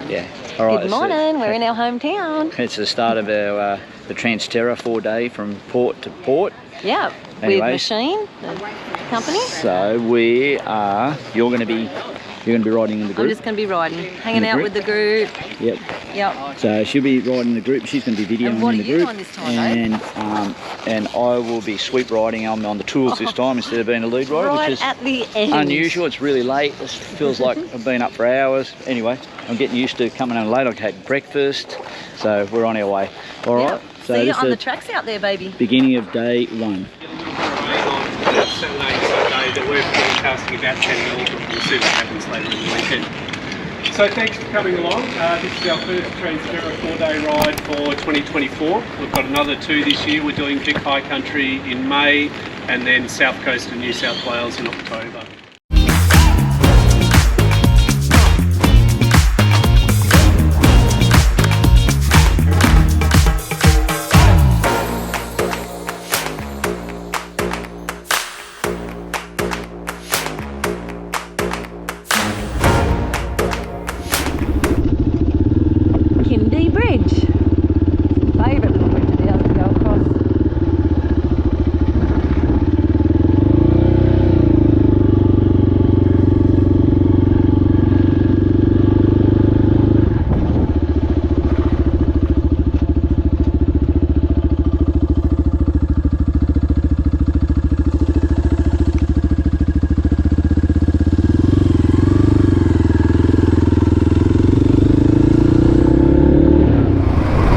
Yeah. All right. Good morning. We're in our hometown. It's the start of our the Trans-Terra 4-day from port to port. Yeah. With Maschine, the company. So you're going to be riding in the group. I'm just going to be riding, hanging out with the group. Yep. Yep. So she'll be riding in the group. She's going to be videoing in the group. And what are you doing this time, and I will be sweep riding. I'm on the tools this time instead of being a lead rider, right which is at the end. Unusual. It's really late. It feels like I've been up for hours. Anyway, I'm getting used to coming home late. I had breakfast, so we're on our way. All right. So see you on the tracks out there, baby. Beginning of day one. That we're forecasting about 10 mil, but we'll see what happens later in the weekend. So thanks for coming along. This is our first Trans-Terra 4-day ride for 2024. We've got another 2 this year. We're doing Vic High Country in May and then South Coast of New South Wales in October.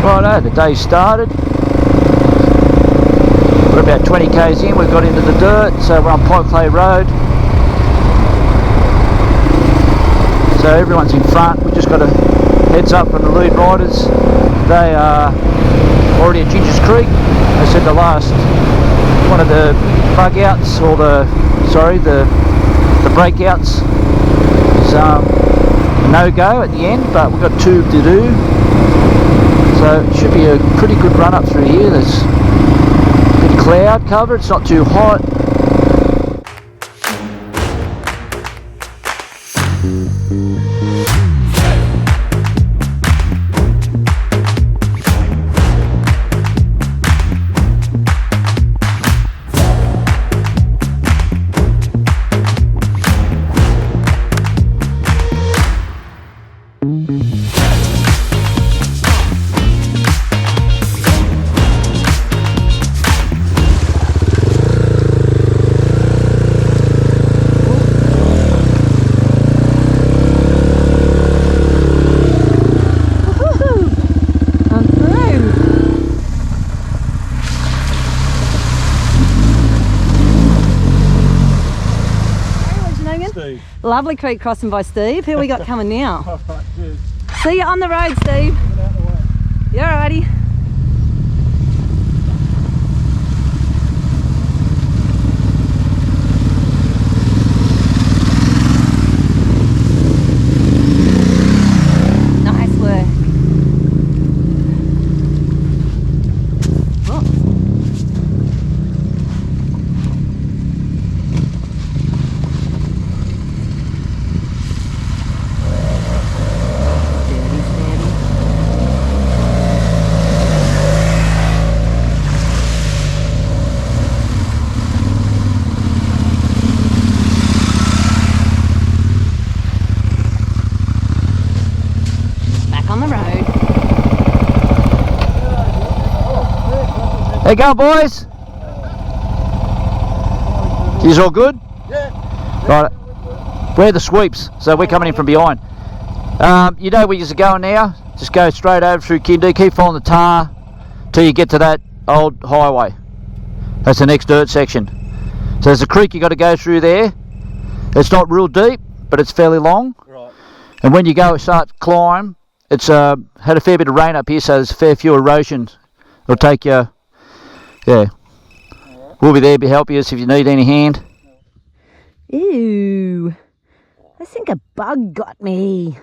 Righto, the day started. We're about 20 k's in, we've got into the dirt, so we're on Port Macquarie Road. So everyone's in front, we just got a heads up from the lead riders. They are already at Ginger's Creek. They said the last one of the bug outs, or the breakouts is a no-go at the end, but we've got 2 to do. So it should be a pretty good run up through here. There's good cloud cover, it's not too hot. Steve. Lovely creek crossing by Steve. Who we got coming now? All right, cheers. See you on the road, Steve. Get out of the way. Yeah, alrighty. Nice work. Oh. On the road. How you going, boys? Is all good? Yeah. Right. We're the sweeps, so we're coming in from behind. You know where you're going now? Just go straight over through Kindy, keep following the tar till you get to that old highway. That's the next dirt section. So there's a creek you got to go through there. It's not real deep, but it's fairly long. Right. And when you start to climb, it's had a fair bit of rain up here, so there's a fair few erosion. It'll take you, yeah. We'll be there to help you if you need any hand. Ew. I think a bug got me.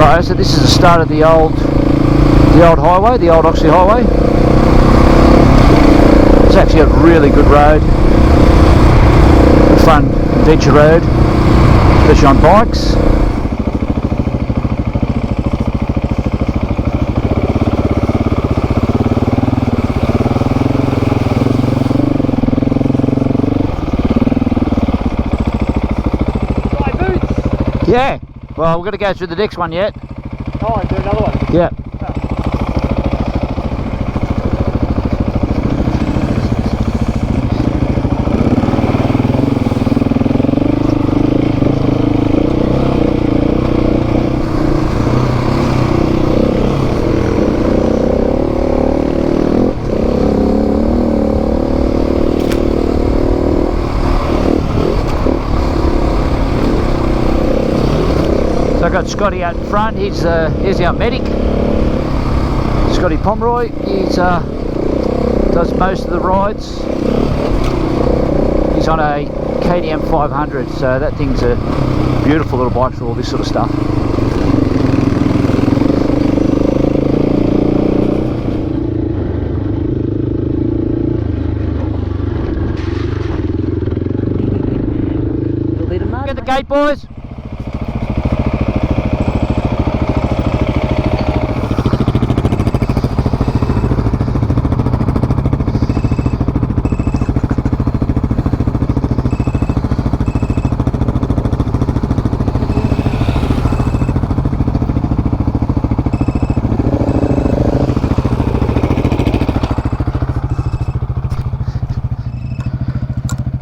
Right, so this is the start of the old highway, the old Oxley Highway. It's actually a really good road, good fun adventure road, especially on bikes. Yeah, well, we're going to go through the next one yet. Oh, do another one? Yeah. I've got Scotty out in front. He's our medic, Scotty Pomeroy. He does most of the rides. He's on a KTM 500, so that thing's a beautiful little bike for all this sort of stuff. Get the gate, boys.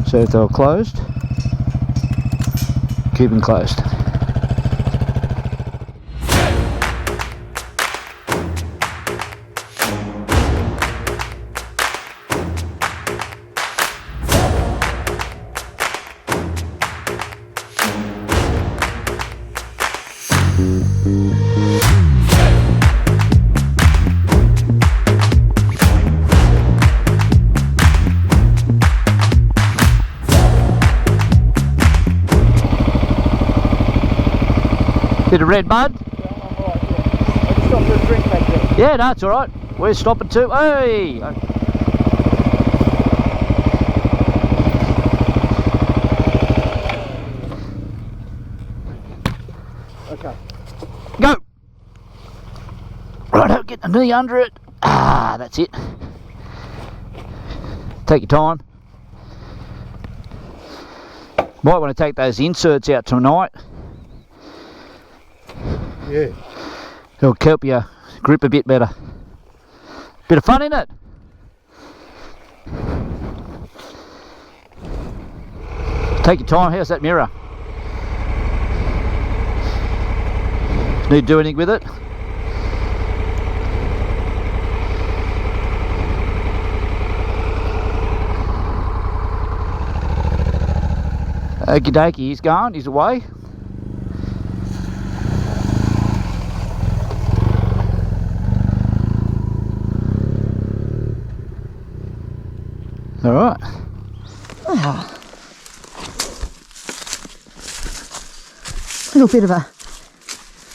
So if they were closed, keep them closed. Bit of red mud? Yeah, I'm alright, yeah. I just stopped for a drink back there. Yeah, no, it's alright. We're stopping too. Hey! Okay. Go! Righto, get the knee under it. Ah, that's it. Take your time. Might want to take those inserts out tonight. Yeah. It'll help you grip a bit better. Bit of fun, in it? Take your time. How's that mirror? Need to do anything with it? Okie dokie, he's gone, he's away. All right. Ah. Little bit of a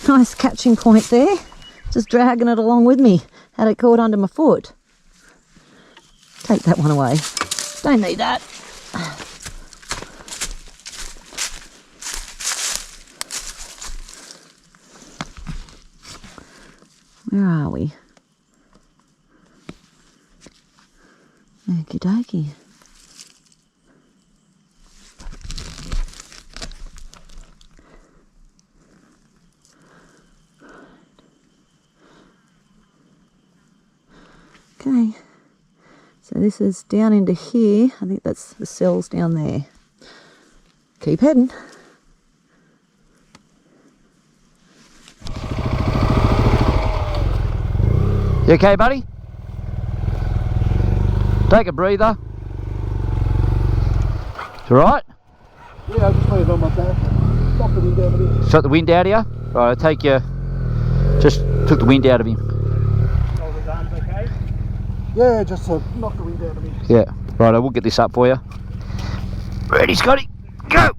nice catching point there. Just dragging it along with me. Had it caught under my foot. Take that one away. Don't need that. Where are we? Okie dokie. Okay, so this is down into here. I think that's the cells down there. Keep heading. You okay, buddy? Take a breather. It's alright? Yeah, I just laid on my back. Stop the wind out of him. Shut the wind out of you? Right, I'll take you. Just took the wind out of him. Hold his arms okay? Yeah, just to knock the wind out of me. Yeah, right, I will get this up for you. Ready, Scotty? Go!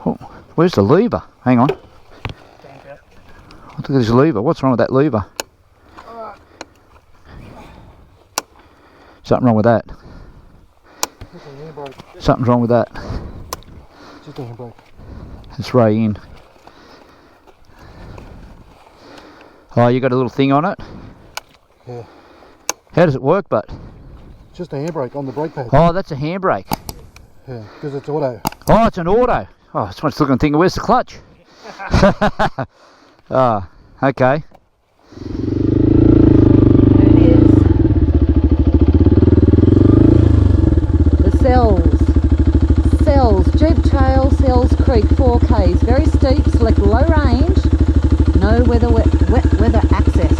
Oh, Where's the lever? Hang on. Look at this lever. What's wrong with that lever? Something wrong with that. Something's wrong with that. Just a handbrake. It's right in. Oh, you got a little thing on it? Yeah. How does it work, but? Just a handbrake on the brake pad. Oh, that's a handbrake. Yeah, because it's auto. Oh, it's an auto. Oh, it's much looking thinking, where's the clutch? Oh, okay. There it is. The Cells, Jeep Trail, Cells Creek, 4Ks. Very steep, select low range, no wet weather access.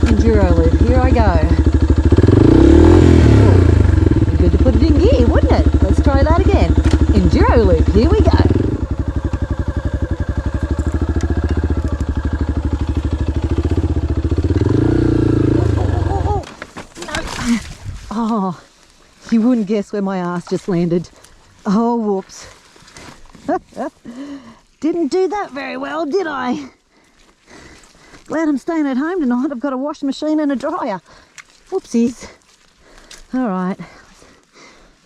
Enduro loop, here I go. Oh, be good to put it in gear, wouldn't it? Let's try that again. Enduro loop, here we go. Oh, you wouldn't guess where my ass just landed. Oh, whoops. Didn't do that very well, did I? Glad I'm staying at home tonight. I've got a washing machine and a dryer. Whoopsies. All right.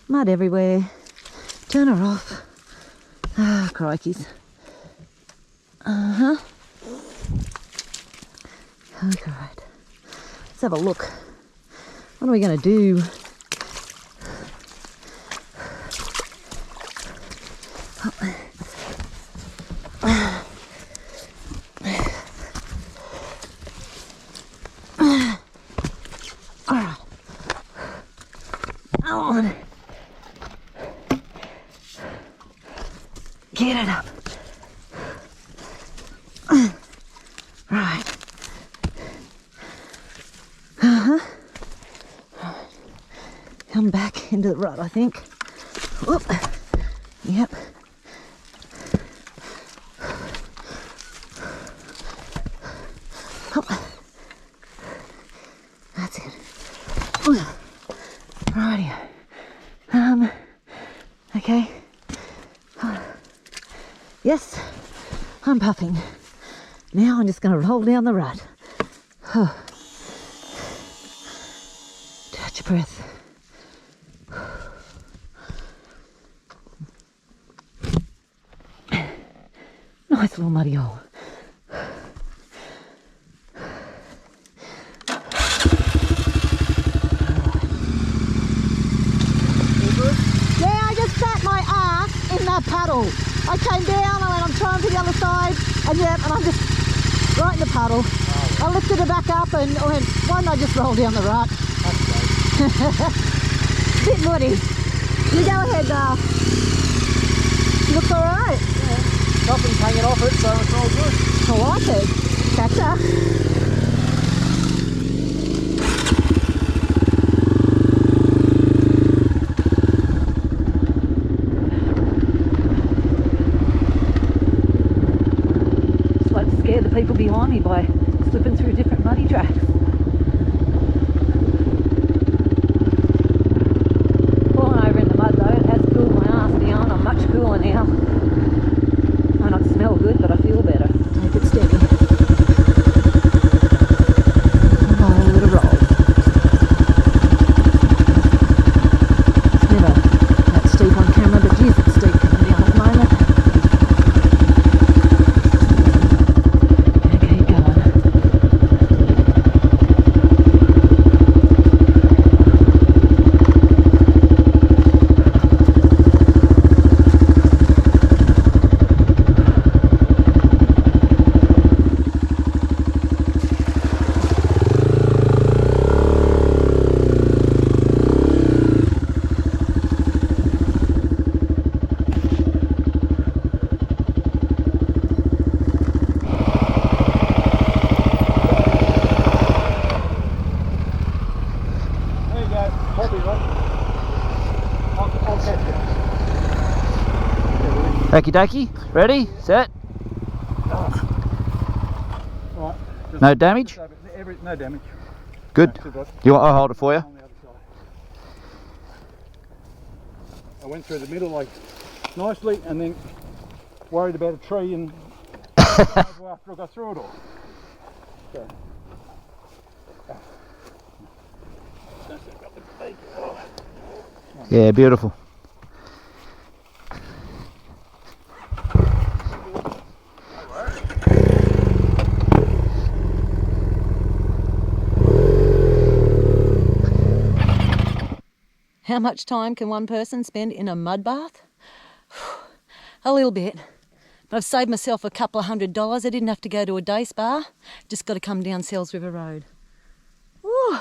Mud everywhere. Turn her off. Ah, crikeys. Uh-huh. Okay, right. Let's have a look. What are we going to do? Alright. On. Get it up. Right. Come back into the rut, I think. Whoop. Yep. Hop. That's it. Rightio. Okay. Yes, I'm puffing. Now I'm just going to roll down the rut. Touch your breath. Nice little muddy hole. Yeah, I just sat my ass in that puddle. I came down and I'm trying to the other side, and I'm just right in the puddle. I lifted it back up and I went, why don't I just roll down the rut? Bit muddy. You go ahead, girl. Looks alright. Yeah. Nothing's hanging off it, so it's all good. I like it. Catch Just like to scare the people behind me by slipping through different muddy tracks. Falling over in the mud though, it has cooled my ass down. I'm much cooler now. Might not smell good, but I feel better. Take it steady. Roll, let it roll. It's never that steep on camera, but geez, it's steep coming down at the moment. Okay, keep going. There you go. Hold it, right? I'll catch you. Okie dokie. Ready? Set. Right. No damage? No damage. Good. Too good. You want? I'll hold it for you. On the other side. I went through the middle like nicely, and then worried about a tree and after I go through it all. So. Yeah, beautiful. How much time can one person spend in a mud bath? A little bit. But I've saved myself a couple of $100. I didn't have to go to a day spa. Just got to come down Sells River Road. Woo,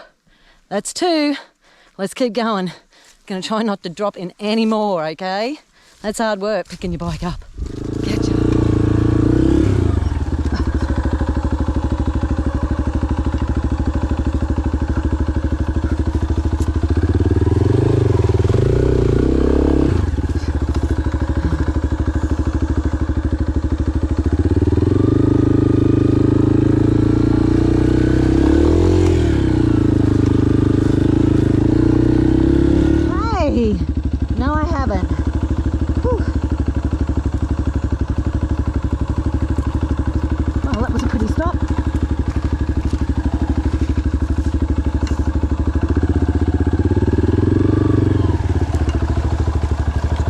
that's 2. Let's keep going. Gonna try not to drop in any more, okay? That's hard work, picking your bike up. Catch ya. No, I haven't. Whew. Well, that was a pretty stop.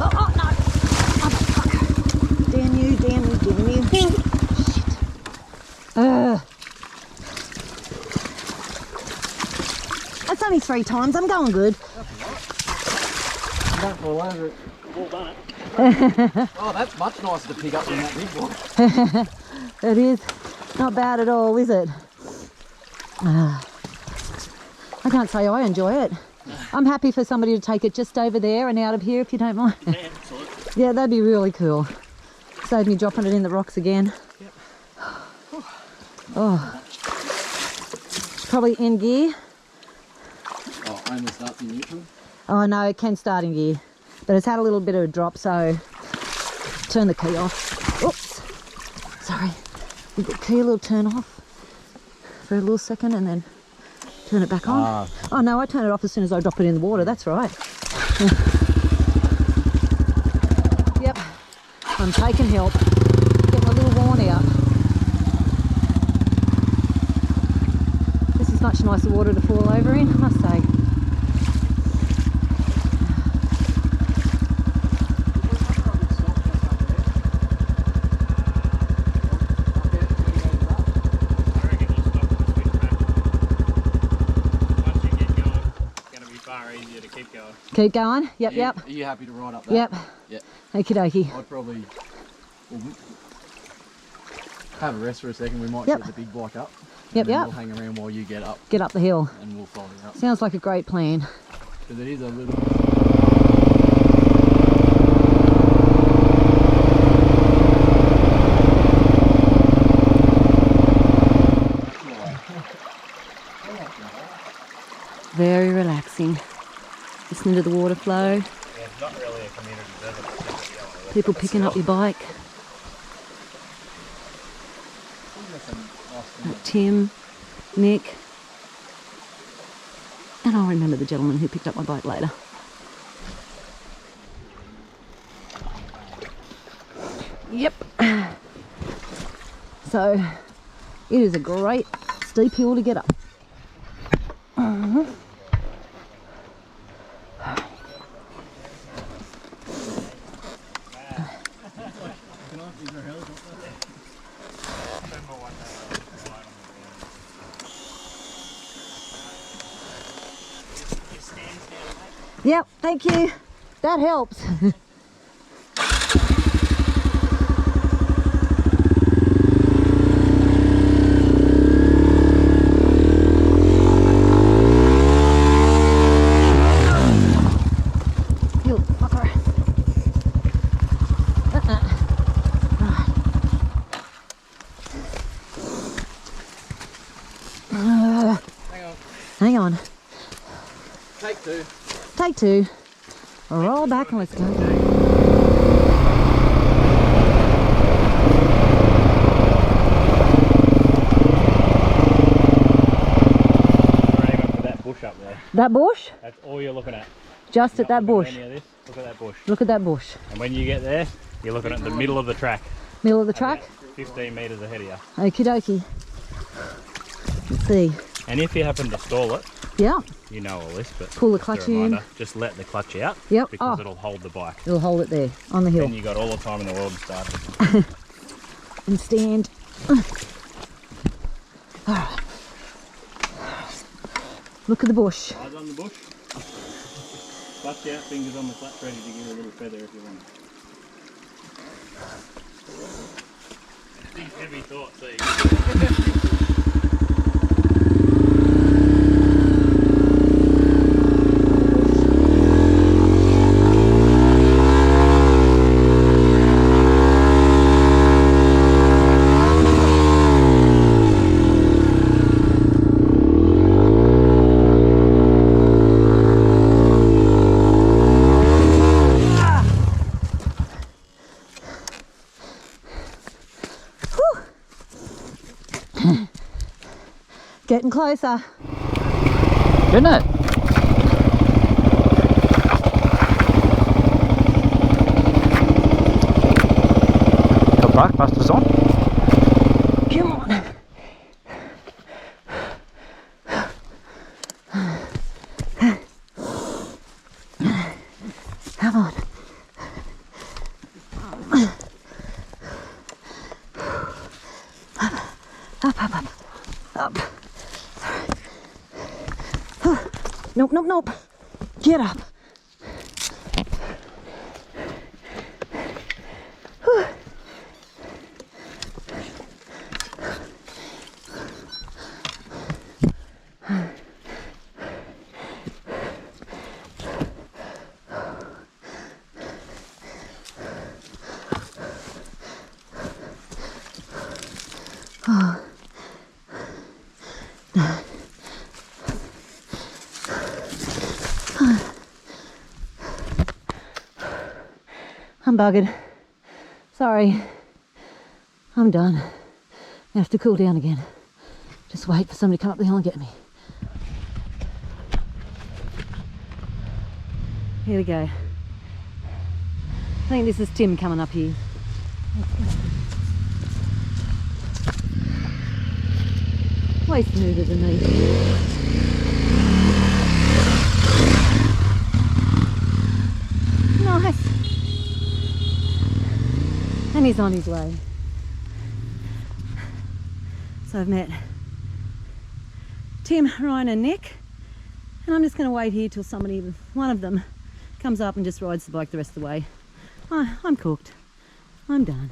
Oh, no. Oh, fuck. Damn you, damn you, damn you. Shit. That's only 3 times. I'm going good. Don't fall over it. Well done. Oh, that's much nicer to pick up than that big one. It is not bad at all, is it? I can't say I enjoy it. I'm happy for somebody to take it just over there and out of here if you don't mind. Yeah, absolutely. Yeah, that'd be really cool. Save me dropping it in the rocks again. Yep. Oh, probably in gear. Oh, only starts in neutral. Oh no, it can start in gear, but it's had a little bit of a drop, so turn the key off. Oops, sorry. Leave the key a little turn off for a little second and then turn it back on. Oh no, I turn it off as soon as I drop it in the water, that's right. Yep, I'm taking help. Getting a little worn out. This is much nicer water to fall over in, I must say. Keep going. Yep, yep. Are you happy to ride up that? Yep. Yep. Okie dokie. I'd probably have a rest for a second. We might Yep. set the big bike up. Yep, and then yep. We'll hang around while you get up Get up the hill. and we'll follow you up. Sounds like a great plan. Because it is a little... Very relaxing. Listening to the water flow. Yeah, it's not really a community desert. People picking up your bike. Tim, Nick. And I'll remember the gentleman who picked up my bike later. Yep. So, it is a great steep hill to get up. Yep, thank you. That helps. You fucker. Hang on. Take 2. Take 2. Roll back and let's go. We're aiming for that bush up there. That bush? That's all you're looking at. Just at that bush. Any of this, look at that bush. Look at that bush. And when you get there, you're looking at the middle of the track. Middle of the track? About 15 metres ahead of you. Okie dokie. Let's see. And if you happen to stall it, Yeah. you know all this, but Pull the just a clutch in. reminder, just let the clutch out. Yep. Because Oh. it'll hold the bike. It'll hold it there on the hill. Then you got all the time in the world to start it. And stand. Alright. Look at the bush. Eyes on the bush. Clutch out, fingers on the clutch, ready to give you a little feather if you want. Big heavy thoughts, there. Getting closer. Isn't it? Got Barkbusters on. Come on. Come on. Up. Nope, nope, nope. Get up. I'm buggered. Sorry. I'm done. I have to cool down again. Just wait for somebody to come up the hill and get me. Here we go. I think this is Tim coming up here. Way smoother than me. Nice. And he's on his way. So I've met Tim, Ryan and Nick, and I'm just going to wait here till somebody, one of them, comes up and just rides the bike the rest of the way. I'm cooked. I'm done.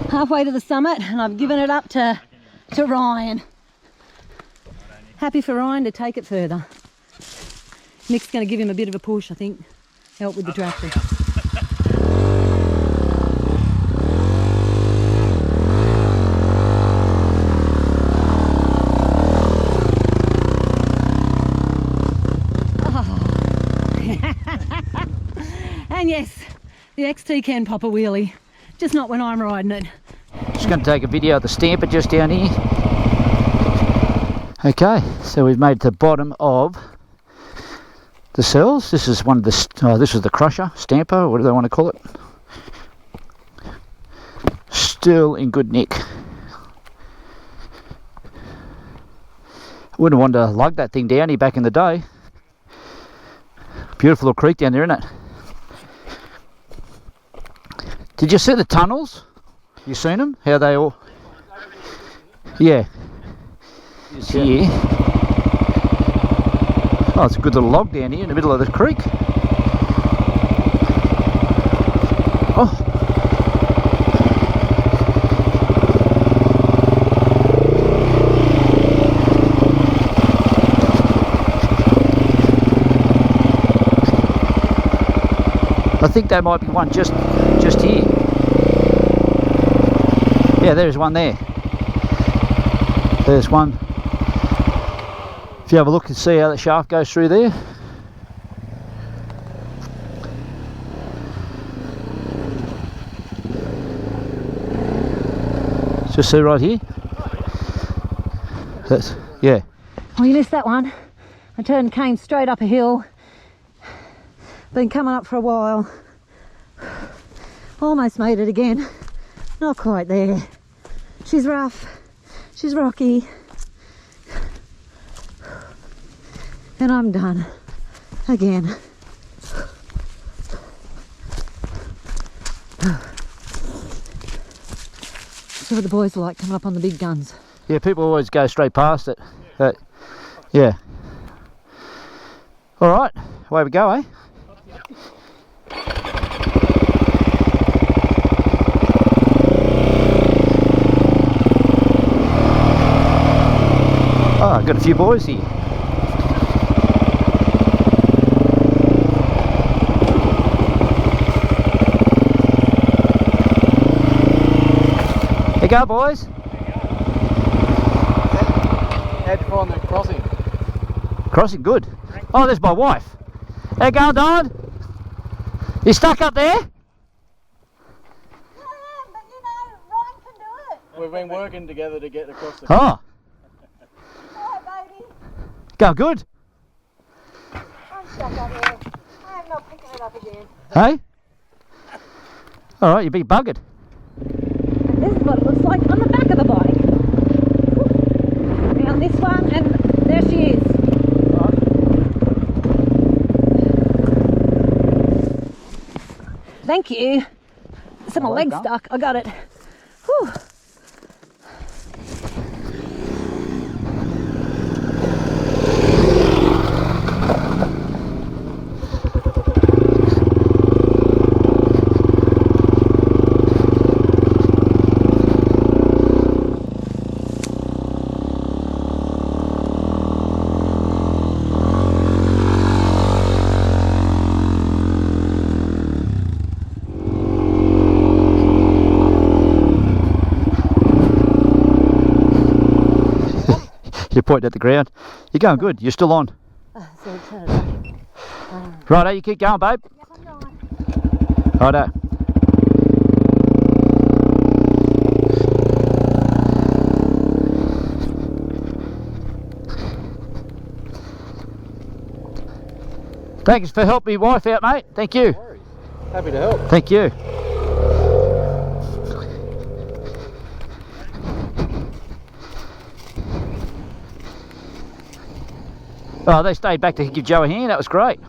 Halfway to the summit, and I've given it up to Ryan. Happy for Ryan to take it further. Nick's going to give him a bit of a push, I think. Help with the traction. And yes, the XT can pop a wheelie, just not when I'm riding it. Just going to take a video of the stamper just down here. Okay, so we've made the bottom of the cells. This is one of the, this is the crusher, stamper, what do they want to call it? Still in good nick. Wouldn't want to lug that thing down here back in the day. Beautiful little creek down there, isn't it? Did you see the tunnels? You seen them? How they all... Yeah. It's here. Oh, it's a good little log down here in the middle of the creek. Oh. I think there might be one just here. Yeah, there's one there. There's one. If you have a look and see how the shaft goes through there. Just see right here. That's, yeah. Oh, you missed that one. I came straight up a hill. Been coming up for a while. Almost made it again. Not quite there. She's rough. She's rocky. And I'm done. Again. So the boys are like coming up on the big guns. Yeah, people always go straight past it. But, yeah. Alright, away we go, eh? Oh, I've got a few boys here. Here you go, boys. How'd you find the crossing? Crossing good. Oh, there's my wife. How you going, Don? You stuck up there? We've been working together to get across the Oh. Hi, baby. Going good. I'm stuck up here. I am not picking it up again. Hey? Alright, you'd be buggered. This is what it looks like on the back of the bike. Around this one, and there she is. Thank you. So my leg's stuck. I got it. Whew. You're pointing at the ground. You're going good. You're still on. So turn it up. Righto, you keep going, babe. Yep, I'm going. Righto. Thanks for helping me wife out, mate. Thank you. No worries. Happy to help. Thank you. Oh, they stayed back to give Joe a hand. That was great.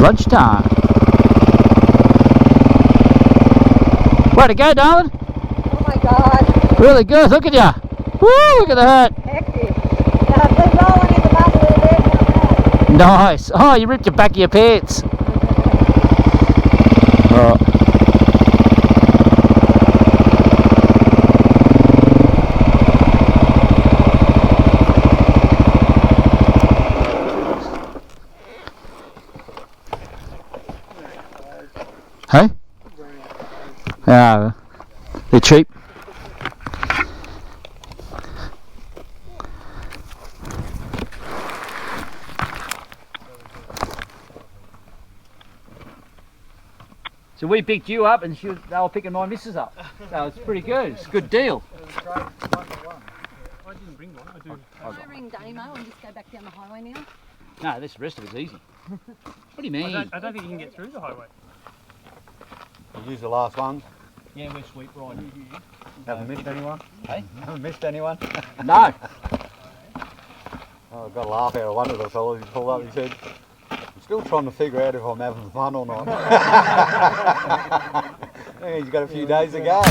Lunchtime. Way to go, darling. Oh my God. Really good. Look at ya. Woo, look at that. Hectic. I've been rolling in the mud a little bit. Nice. Oh, you ripped your back of your pants. Oh. Hey? Yeah, they're cheap. So we picked you up and they were picking my missus up. So it's pretty good. It's a good deal. I didn't bring one. I do. Can I ring Damo and just go back down the highway now? No, this rest of it's easy. What do you mean? I don't think you can get through the highway. We'll use the last one. Yeah, we're sweep right here. Haven't missed anyone? Hey? Haven't missed anyone? No. Oh, I got a laugh out of one of the fellas. He pulled up and he said, I'm still trying to figure out if I'm having fun or not. Yeah, he's got a few days to go.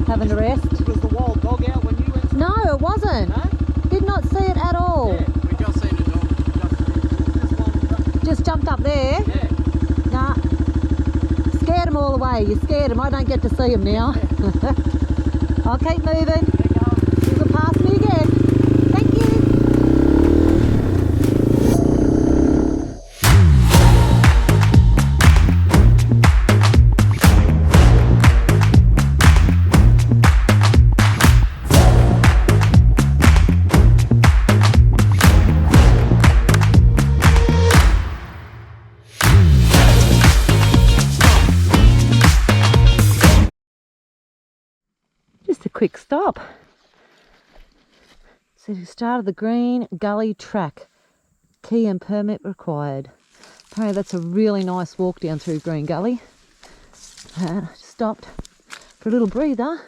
Having a rest. Was the wild dog out when you went? No, it wasn't. No? Did not see it at all. Yeah, we just seen a dog. Just jumped up there. Yeah. Nah. Scared him all the way. You scared him. I don't get to see him now. I'll keep moving. You'll pass me again. Thank you. Just a quick stop. So the start of the Green Gully Track. Key and permit required. Apparently that's a really nice walk down through Green Gully. Stopped for a little breather.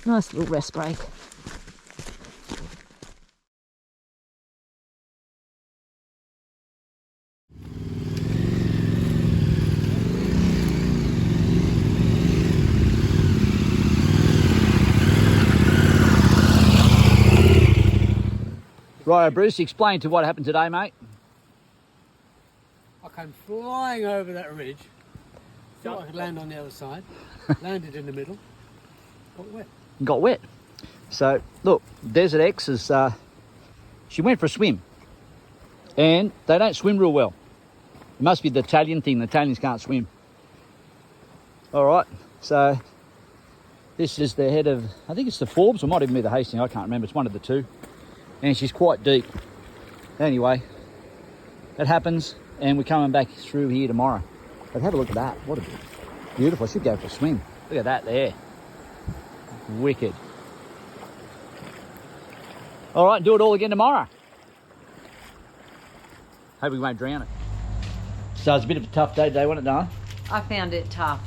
Nice little rest break. Right, Bruce, explain to what happened today, mate. I came flying over that ridge, thought I could land on the other side, landed in the middle, got wet. Got wet. So, look, Desert X is, she went for a swim. And they don't swim real well. It must be the Italian thing. The Italians can't swim. All right, so this is the head of, I think it's the Forbes, or it might even be the Hastings, I can't remember, it's one of the two. And she's quite deep. Anyway, it happens, and we're coming back through here tomorrow. But have a look at that. What a beautiful. I should go for a swim. Look at that there. Wicked. All right, do it all again tomorrow. Hope we won't drown it. So it's a bit of a tough day today, wasn't it, Dana? I found it tough.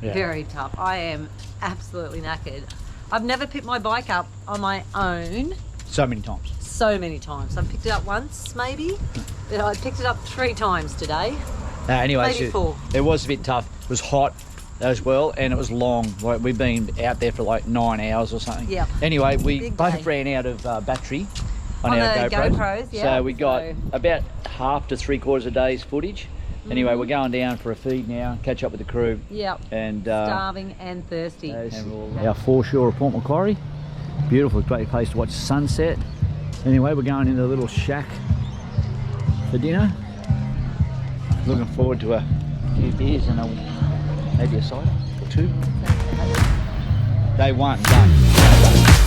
Yeah. Very tough. I am absolutely knackered. I've never picked my bike up on my own So many times. so many times. I've picked it up once, maybe, but I picked it up 3 times today. Anyway, Maybe 4. it was a bit tough. It was hot as well, and it was long. Like, we've been out there for like 9 hours or something. Yep. Anyway, we Big both day. ran out of battery on On our the GoPros. GoPros, yeah, So we got so- about half to 3/4 a day's footage. Anyway, Mm-hmm. we're going down for a feed now, catch up with the crew. Yep. And Starving and thirsty. our foreshore of Port Macquarie. Beautiful, great place to watch the sunset. Anyway, we're going into a little shack for dinner. Looking forward to a few beers and maybe a cider or 2. Day 1 done.